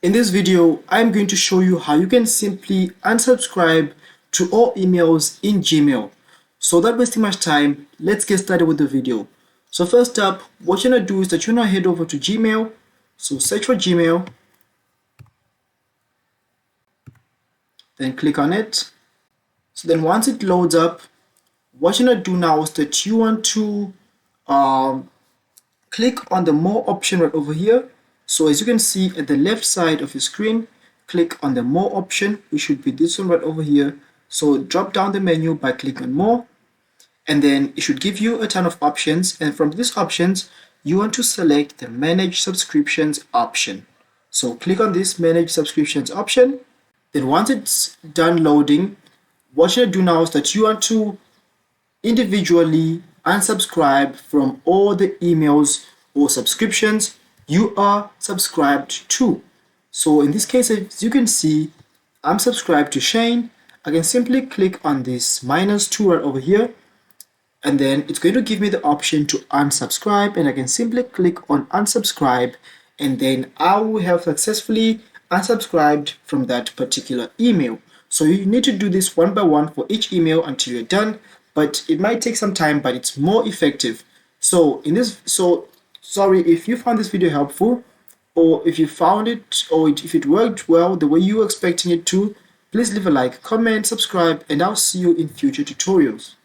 In this video, I'm going to show you how you can simply unsubscribe to all emails in Gmail. So without wasting much time, let's get started with the video. So first up, what you're going to do is that you're going to head over to Gmail. So search for Gmail, then click on it. So then once it loads up, what you're going to do now is that you want to click on the more option right over here. So as you can see at the left side of your screen, click on the more option, which should be this one right over here. So drop down the menu by clicking on more, and then it should give you a ton of options. And from these options, you want to select the manage subscriptions option. So click on this manage subscriptions option. Then once it's done loading, what you do now is that you want to individually unsubscribe from all the emails or subscriptions you are subscribed to. So in this case, as you can see, I'm subscribed to Shane. I can simply click on this -2 right over here, and then it's going to give me the option to unsubscribe, and I can simply click on unsubscribe, and then I will have successfully unsubscribed from that particular email. So you need to do this one by one for each email until you're done, but it might take some time, but it's more effective. Sorry if you found this video helpful, or if you found it, or if it worked well the way you were expecting it to. Please leave a like, comment, subscribe, and I'll see you in future tutorials.